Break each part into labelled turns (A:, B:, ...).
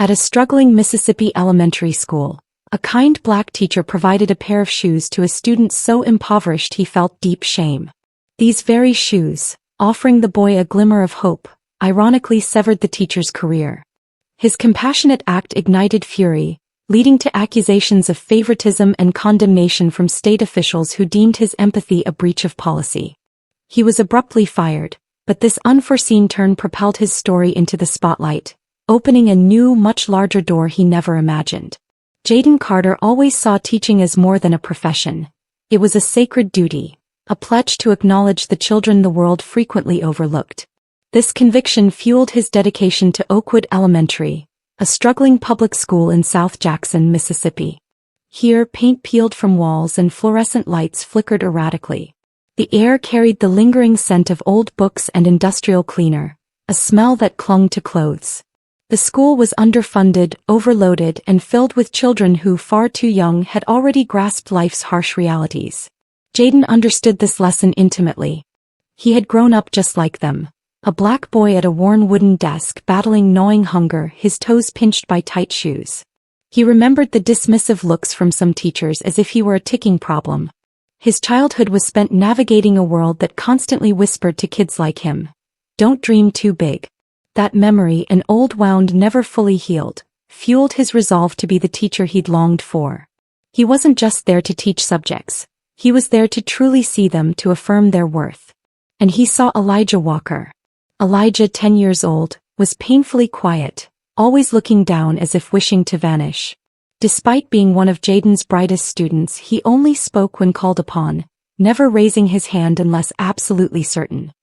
A: At a struggling Mississippi elementary school, a kind black teacher provided a pair of shoes to a student so impoverished he felt deep shame. These very shoes, offering the boy a glimmer of hope, ironically severed the teacher's career. His compassionate act ignited fury, leading to accusations of favoritism and condemnation from state officials who deemed his empathy a breach of policy. He was abruptly fired, but this unforeseen turn propelled his story into the spotlight, opening a new, much larger door he never imagined. Jaden Carter always saw teaching as more than a profession. It was a sacred duty, a pledge to acknowledge the children the world frequently overlooked. This conviction fueled his dedication to Oakwood Elementary, a struggling public school in South Jackson, Mississippi. Here, paint peeled from walls and fluorescent lights flickered erratically. The air carried the lingering scent of old books and industrial cleaner, a smell that clung to clothes. The school was underfunded, overloaded, and filled with children who, far too young, had already grasped life's harsh realities. Jaden understood this lesson intimately. He had grown up just like them. A black boy at a worn wooden desk battling gnawing hunger, his toes pinched by tight shoes. He remembered the dismissive looks from some teachers as if he were a ticking problem. His childhood was spent navigating a world that constantly whispered to kids like him, "Don't dream too big." That memory, an old wound never fully healed, fueled his resolve to be the teacher he'd longed for. He wasn't just there to teach subjects. He was there to truly see them, to affirm their worth. And he saw Elijah Walker. Elijah, 10 years old, was painfully quiet, always looking down as if wishing to vanish. Despite being one of Jaden's brightest students, he only spoke when called upon, never raising his hand unless absolutely certain.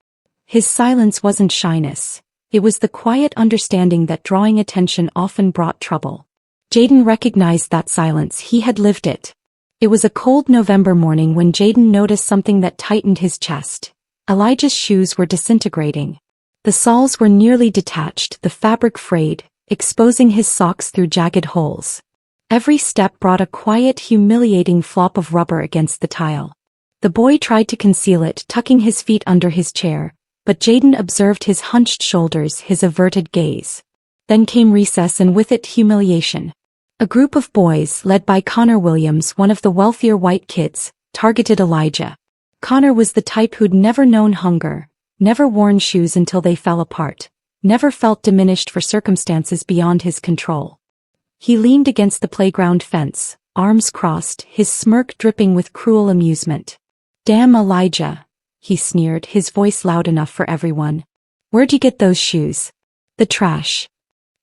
A: His silence wasn't shyness. It was the quiet understanding that drawing attention often brought trouble. Jaden recognized that silence. He had lived it. It was a cold November morning when Jaden noticed something that tightened his chest. Elijah's shoes were disintegrating. The soles were nearly detached, the fabric frayed, exposing his socks through jagged holes. Every step brought a quiet, humiliating flop of rubber against the tile. The boy tried to conceal it, tucking his feet under his chair, but Jaden observed his hunched shoulders, his averted gaze. Then came recess, and with it humiliation. A group of boys, led by Connor Williams, one of the wealthier white kids, targeted Elijah. Connor was the type who'd never known hunger, never worn shoes until they fell apart, never felt diminished for circumstances beyond his control. He leaned against the playground fence, arms crossed, his smirk dripping with cruel amusement. "Damn Elijah," he sneered, his voice loud enough for everyone. "Where'd you get those shoes?" "The trash."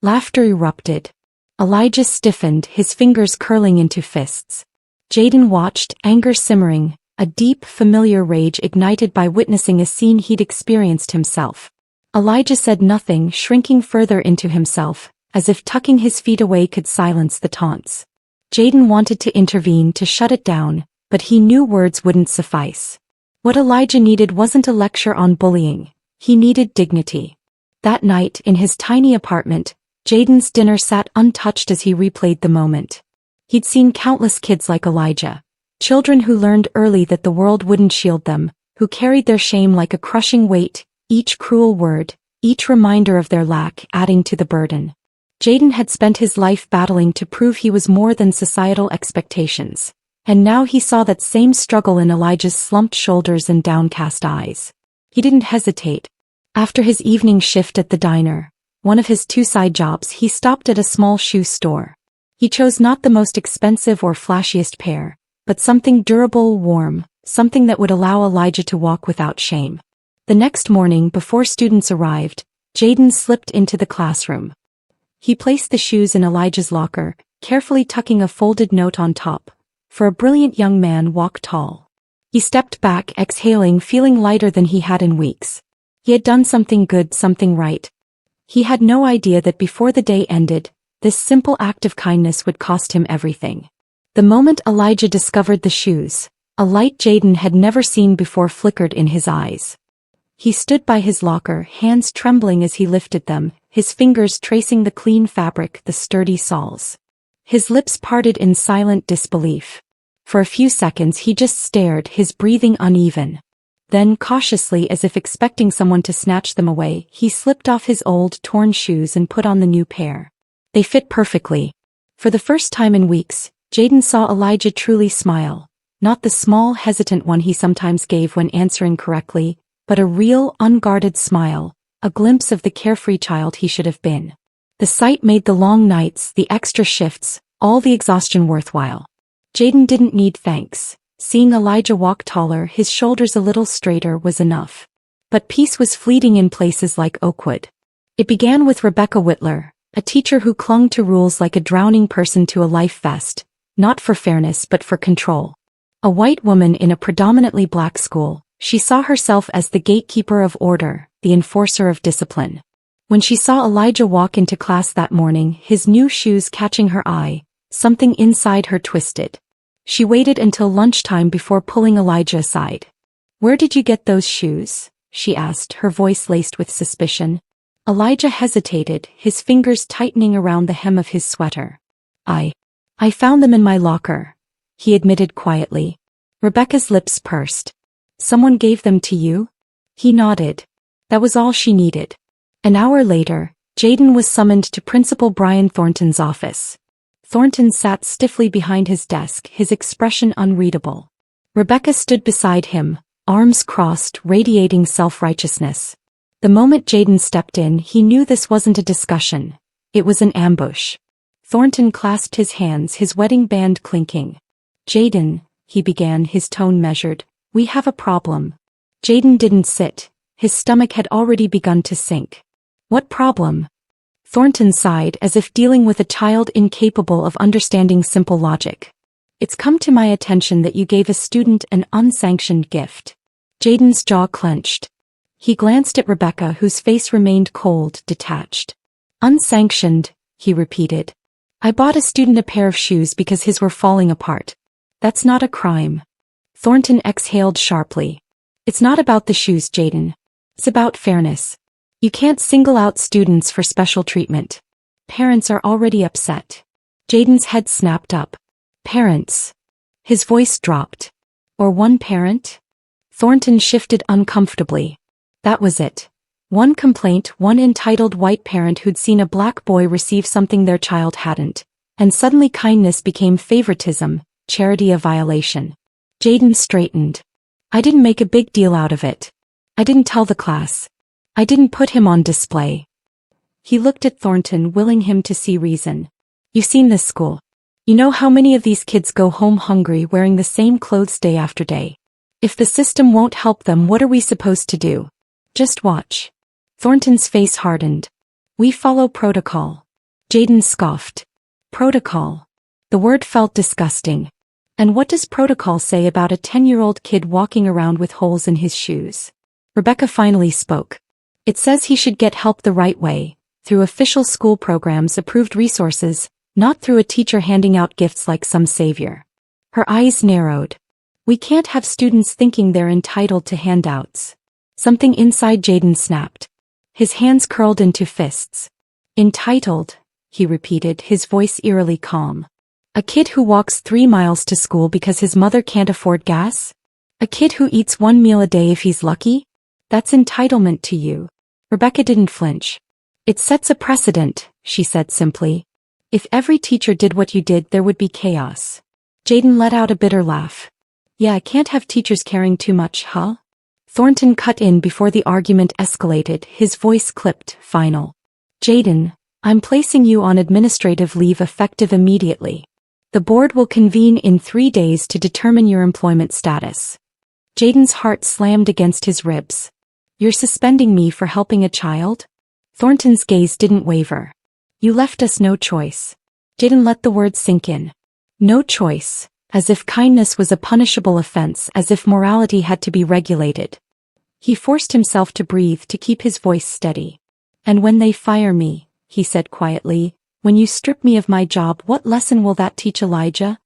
A: Laughter erupted. Elijah stiffened, his fingers curling into fists. Jaden watched, anger simmering, a deep, familiar rage ignited by witnessing a scene he'd experienced himself. Elijah said nothing, shrinking further into himself, as if tucking his feet away could silence the taunts. Jaden wanted to intervene, to shut it down, but he knew words wouldn't suffice. What Elijah needed wasn't a lecture on bullying. He needed dignity. That night, in his tiny apartment, Jaden's dinner sat untouched as he replayed the moment. He'd seen countless kids like Elijah. Children who learned early that the world wouldn't shield them, who carried their shame like a crushing weight, each cruel word, each reminder of their lack adding to the burden. Jaden had spent his life battling to prove he was more than societal expectations. And now he saw that same struggle in Elijah's slumped shoulders and downcast eyes. He didn't hesitate. After his evening shift at the diner, one of his 2 side jobs, he stopped at a small shoe store. He chose not the most expensive or flashiest pair, but something durable, warm, something that would allow Elijah to walk without shame. The next morning, before students arrived, Jaden slipped into the classroom. He placed the shoes in Elijah's locker, carefully tucking a folded note on top. "For a brilliant young man, walk tall." He stepped back, exhaling, feeling lighter than he had in weeks. He had done something good, something right. He had no idea that before the day ended, this simple act of kindness would cost him everything. The moment Elijah discovered the shoes, a light Jaden had never seen before flickered in his eyes. He stood by his locker, hands trembling as he lifted them, his fingers tracing the clean fabric, the sturdy soles. His lips parted in silent disbelief. For a few seconds he just stared, his breathing uneven. Then, cautiously, as if expecting someone to snatch them away, he slipped off his old, torn shoes and put on the new pair. They fit perfectly. For the first time in weeks, Jaden saw Elijah truly smile, not the small, hesitant one he sometimes gave when answering correctly, but a real, unguarded smile, a glimpse of the carefree child he should have been. The sight made the long nights, the extra shifts, all the exhaustion worthwhile. Jaden didn't need thanks. Seeing Elijah walk taller, his shoulders a little straighter was enough. But peace was fleeting in places like Oakwood. It began with Rebecca Whitler, a teacher who clung to rules like a drowning person to a life vest, not for fairness but for control. A white woman in a predominantly black school, she saw herself as the gatekeeper of order, the enforcer of discipline. When she saw Elijah walk into class that morning, his new shoes catching her eye, something inside her twisted. She waited until lunchtime before pulling Elijah aside. "Where did you get those shoes?" she asked, her voice laced with suspicion. Elijah hesitated, his fingers tightening around the hem of his sweater. I found them in my locker," he admitted quietly. Rebecca's lips pursed. "Someone gave them to you?" He nodded. That was all she needed. An hour later, Jaden was summoned to Principal Brian Thornton's office. Thornton sat stiffly behind his desk, his expression unreadable. Rebecca stood beside him, arms crossed, radiating self-righteousness. The moment Jaden stepped in, he knew this wasn't a discussion. It was an ambush. Thornton clasped his hands, his wedding band clinking. "Jaden," he began, his tone measured, "we have a problem." Jaden didn't sit. His stomach had already begun to sink. "What problem?" Thornton sighed, as if dealing with a child incapable of understanding simple logic. "It's come to my attention that you gave a student an unsanctioned gift." Jaden's jaw clenched. He glanced at Rebecca, whose face remained cold, detached. "Unsanctioned," he repeated. "I bought a student a pair of shoes because his were falling apart. That's not a crime." Thornton exhaled sharply. "It's not about the shoes, Jaden. It's about fairness. You can't single out students for special treatment. Parents are already upset." Jaden's head snapped up. "Parents?" His voice dropped. "Or one parent?" Thornton shifted uncomfortably. That was it. One complaint, one entitled white parent who'd seen a black boy receive something their child hadn't, and suddenly kindness became favoritism, charity a violation. Jaden straightened. "I didn't make a big deal out of it. I didn't tell the class. I didn't put him on display." He looked at Thornton, willing him to see reason. "You've seen this school. You know how many of these kids go home hungry, wearing the same clothes day after day. If the system won't help them, what are we supposed to do? Just watch." Thornton's face hardened. "We follow protocol." Jaden scoffed. "Protocol." The word felt disgusting. And what does protocol say about a 10-year-old kid walking around with holes in his shoes? Rebecca finally spoke. "It says he should get help the right way, through official school programs, approved resources, not through a teacher handing out gifts like some savior." Her eyes narrowed. "We can't have students thinking they're entitled to handouts." Something inside Jaden snapped. His hands curled into fists. "Entitled," he repeated, his voice eerily calm. "A kid who walks 3 miles to school because his mother can't afford gas? A kid who eats 1 meal a day if he's lucky? That's entitlement to you." Rebecca didn't flinch. "It sets a precedent," she said simply. "If every teacher did what you did, there would be chaos." Jaden let out a bitter laugh. "Yeah, I can't have teachers caring too much, huh?" Thornton cut in before the argument escalated, his voice clipped, final. "Jaden, I'm placing you on administrative leave effective immediately. The board will convene in 3 days to determine your employment status." Jaden's heart slammed against his ribs. "You're suspending me for helping a child?" Thornton's gaze didn't waver. "You left us no choice." Jaden let the words sink in. No choice, as if kindness was a punishable offense, as if morality had to be regulated. He forced himself to breathe, to keep his voice steady. "And when they fire me," he said quietly, "when you strip me of my job, what lesson will that teach Elijah?"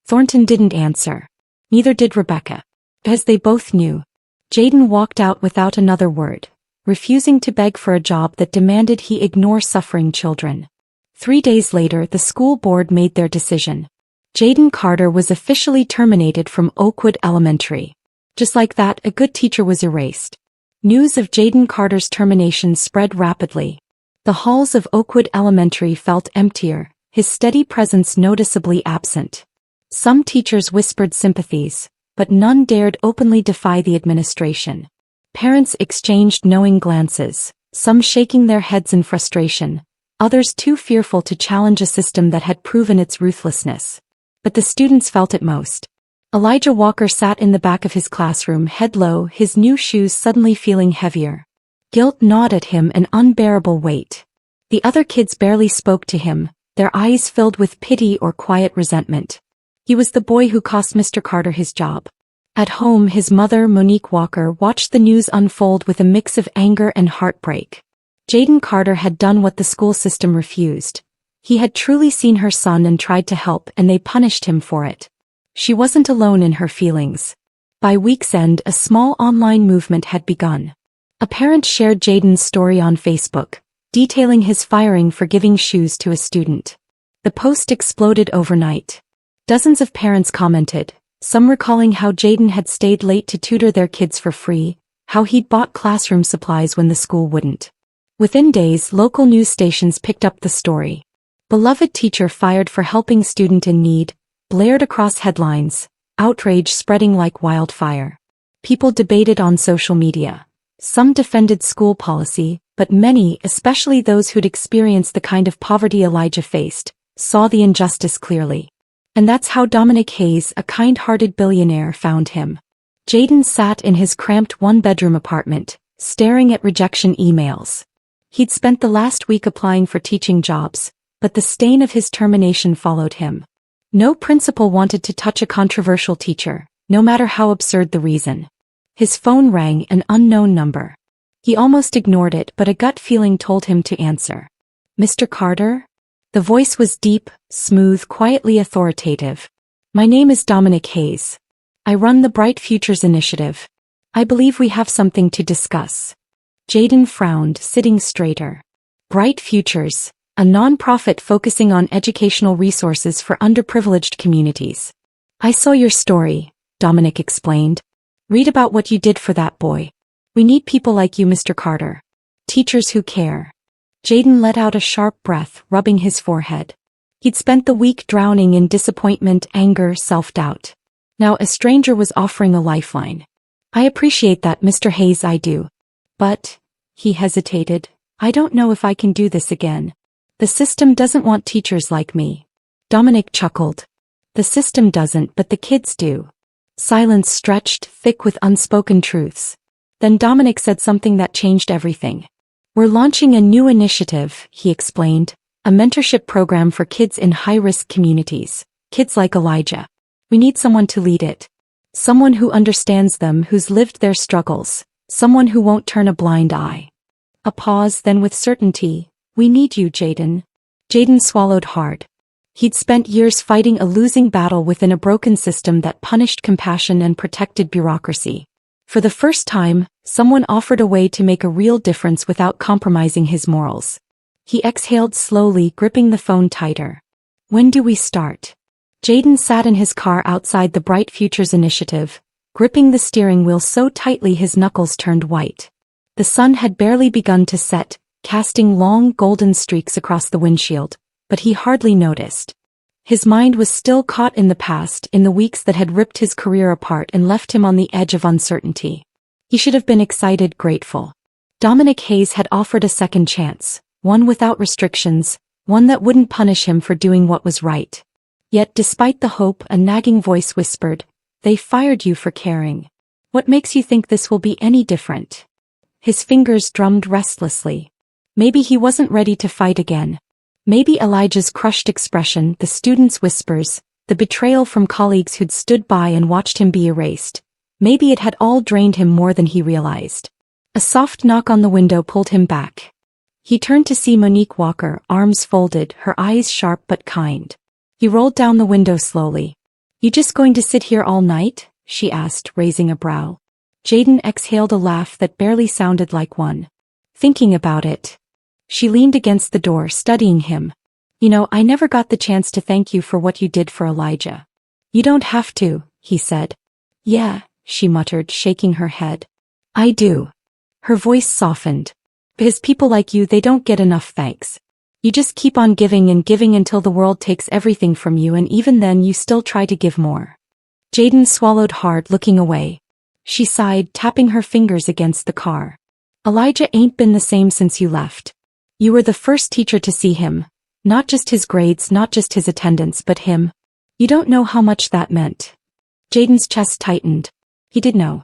A: Thornton didn't answer. Neither did Rebecca. As they both knew. Jaden walked out without another word, refusing to beg for a job that demanded he ignore suffering children. 3 days later, the school board made their decision. Jaden Carter was officially terminated from Oakwood Elementary. Just like that, a good teacher was erased. News of Jaden Carter's termination spread rapidly. The halls of Oakwood Elementary felt emptier, his steady presence noticeably absent. Some teachers whispered sympathies, but none dared openly defy the administration. Parents exchanged knowing glances, some shaking their heads in frustration, others too fearful to challenge a system that had proven its ruthlessness. But the students felt it most. Elijah Walker sat in the back of his classroom, head low, his new shoes suddenly feeling heavier. Guilt gnawed at him, an unbearable weight. The other kids barely spoke to him, their eyes filled with pity or quiet resentment. He was the boy who cost Mr. Carter his job. At home, his mother, Monique Walker, watched the news unfold with a mix of anger and heartbreak. Jaden Carter had done what the school system refused. He had truly seen her son and tried to help, and they punished him for it. She wasn't alone in her feelings. By week's end, a small online movement had begun. A parent shared Jaden's story on Facebook, detailing his firing for giving shoes to a student. The post exploded overnight. Dozens of parents commented, some recalling how Jaden had stayed late to tutor their kids for free, how he'd bought classroom supplies when the school wouldn't. Within days, local news stations picked up the story. "Beloved teacher fired for helping student in need," blared across headlines, outrage spreading like wildfire. People debated on social media. Some defended school policy, but many, especially those who'd experienced the kind of poverty Elijah faced, saw the injustice clearly. And that's how Dominic Hayes, a kind-hearted billionaire, found him. Jaden sat in his cramped one-bedroom apartment, staring at rejection emails. He'd spent the last week applying for teaching jobs, but the stain of his termination followed him. No principal wanted to touch a controversial teacher, no matter how absurd the reason. His phone rang, an unknown number. He almost ignored it, but a gut feeling told him to answer. "Mr. Carter?" The voice was deep, smooth, quietly authoritative. "My name is Dominic Hayes. I run the Bright Futures Initiative. I believe we have something to discuss." Jaden frowned, sitting straighter. Bright Futures, a non-profit focusing on educational resources for underprivileged communities. "I saw your story," Dominic explained. "Read about what you did for that boy. We need people like you, Mr. Carter. Teachers who care." Jaden let out a sharp breath, rubbing his forehead. He'd spent the week drowning in disappointment, anger, self-doubt. Now a stranger was offering a lifeline. "I appreciate that, Mr. Hayes, I do. But," he hesitated, "I don't know if I can do this again. The system doesn't want teachers like me." Dominic chuckled. "The system doesn't, but the kids do." Silence stretched, thick with unspoken truths. Then Dominic said something that changed everything. "We're launching a new initiative," he explained, "a mentorship program for kids in high-risk communities, kids like Elijah. We need someone to lead it. Someone who understands them, who's lived their struggles, someone who won't turn a blind eye." A pause, then with certainty, "We need you, Jaden." Jaden swallowed hard. He'd spent years fighting a losing battle within a broken system that punished compassion and protected bureaucracy. For the first time, someone offered a way to make a real difference without compromising his morals. He exhaled slowly, gripping the phone tighter. "When do we start?" Jaden sat in his car outside the Bright Futures Initiative, gripping the steering wheel so tightly his knuckles turned white. The sun had barely begun to set, casting long golden streaks across the windshield, but he hardly noticed. His mind was still caught in the past, in the weeks that had ripped his career apart and left him on the edge of uncertainty. He should have been excited, grateful. Dominic Hayes had offered a second chance, one without restrictions, one that wouldn't punish him for doing what was right. Yet despite the hope, a nagging voice whispered, "They fired you for caring. What makes you think this will be any different?" His fingers drummed restlessly. Maybe he wasn't ready to fight again. Maybe Elijah's crushed expression, the students' whispers, the betrayal from colleagues who'd stood by and watched him be erased, maybe it had all drained him more than he realized. A soft knock on the window pulled him back. He turned to see Monique Walker, arms folded, her eyes sharp but kind. He rolled down the window slowly. "You just going to sit here all night?" she asked, raising a brow. Jaden exhaled a laugh that barely sounded like one. "Thinking about it." She leaned against the door, studying him. "You know, I never got the chance to thank you for what you did for Elijah." "You don't have to," he said. "Yeah," she muttered, shaking her head. "I do." Her voice softened. Because people like you, they don't get enough thanks. You just keep on giving and giving until the world takes everything from you, and even then you still try to give more. Jaden swallowed hard, looking away. She sighed, tapping her fingers against the car. Elijah ain't been the same since you left. You were the first teacher to see him. Not just his grades, not just his attendance, but him. You don't know how much that meant. Jaden's chest tightened. He did know.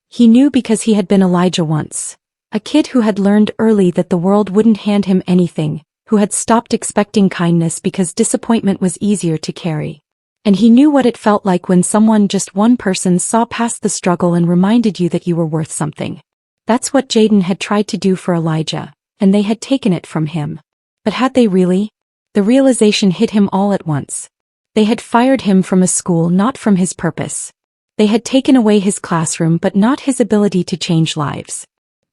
A: He knew because he had been Elijah once. A kid who had learned early that the world wouldn't hand him anything, who had stopped expecting kindness because disappointment was easier to carry. And he knew what it felt like when someone, just one person, saw past the struggle and reminded you that you were worth something. That's what Jaden had tried to do for Elijah, and they had taken it from him. But had they really? The realization hit him all at once. They had fired him from a school, not from his purpose. They had taken away his classroom, but not his ability to change lives.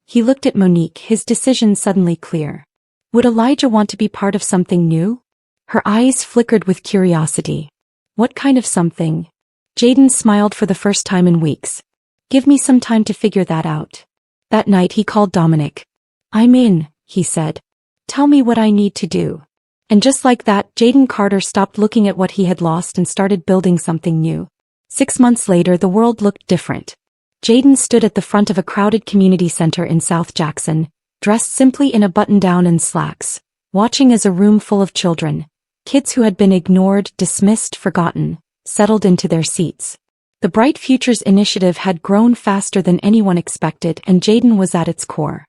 A: He looked at Monique, his decision suddenly clear. Would Elijah want to be part of something new? Her eyes flickered with curiosity. What kind of something? Jaden smiled for the first time in weeks. Give me some time to figure that out. That night he called Dominic. I'm in, he said. Tell me what I need to do. And just like that, Jaden Carter stopped looking at what he had lost and started building something new. 6 months later, the world looked different. Jaden stood at the front of a crowded community center in South Jackson, dressed simply in a button-down and slacks, watching as a room full of children, kids who had been ignored, dismissed, forgotten, settled into their seats. The Bright Futures Initiative had grown faster than anyone expected, and Jaden was at its core.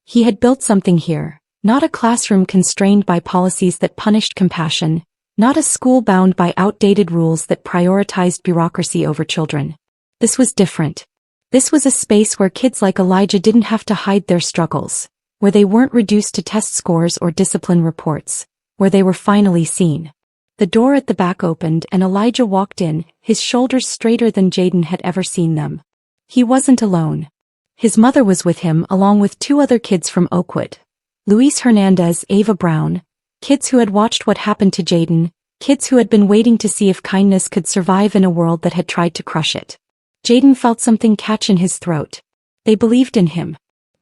A: He had built something here, not a classroom constrained by policies that punished compassion, not a school bound by outdated rules that prioritized bureaucracy over children. This was different. This was a space where kids like Elijah didn't have to hide their struggles, where they weren't reduced to test scores or discipline reports, where they were finally seen. The door at the back opened and Elijah walked in, his shoulders straighter than Jaden had ever seen them. He wasn't alone. His mother was with him, along with 2 other kids from Oakwood. Luis Hernandez, Ava Brown, kids who had watched what happened to Jaden, kids who had been waiting to see if kindness could survive in a world that had tried to crush it. Jaden felt something catch in his throat. They believed in him.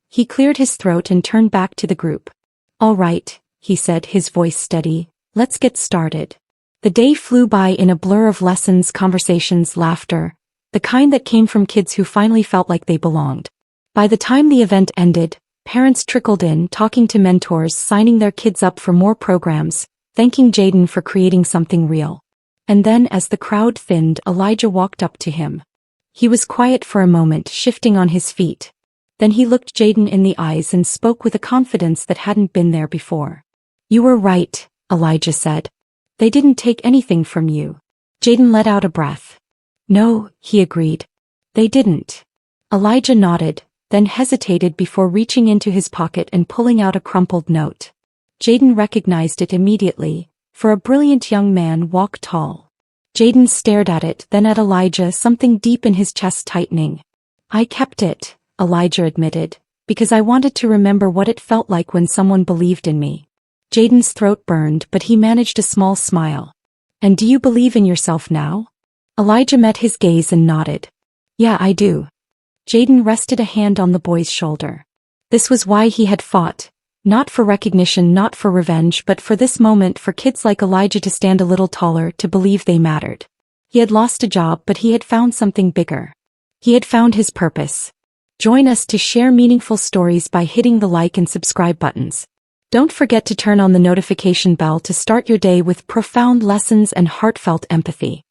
A: He cleared his throat and turned back to the group. All right, he said, his voice steady. Let's get started. The day flew by in a blur of lessons, conversations, laughter, the kind that came from kids who finally felt like they belonged. By the time the event ended, parents trickled in, talking to mentors, signing their kids up for more programs, thanking Jaden for creating something real. And then, as the crowd thinned, Elijah walked up to him. He was quiet for a moment, shifting on his feet. Then he looked Jaden in the eyes and spoke with a confidence that hadn't been there before. You were right, Elijah said. They didn't take anything from you. Jaden let out a breath. No, he agreed. They didn't. Elijah nodded, then hesitated before reaching into his pocket and pulling out a crumpled note. Jaden recognized it immediately. For a brilliant young man, walk tall. Jaden stared at it, then at Elijah, something deep in his chest tightening. I kept it, Elijah admitted, because I wanted to remember what it felt like when someone believed in me. Jaden's throat burned, but he managed a small smile. And do you believe in yourself now? Elijah met his gaze and nodded. Yeah, I do. Jaden rested a hand on the boy's shoulder. This was why he had fought. Not for recognition, not for revenge, but for this moment, for kids like Elijah to stand a little taller, to believe they mattered. He had lost a job, but he had found something bigger. He had found his purpose. Join us to share meaningful stories by hitting the like and subscribe buttons. Don't forget to turn on the notification bell to start your day with profound lessons and heartfelt empathy.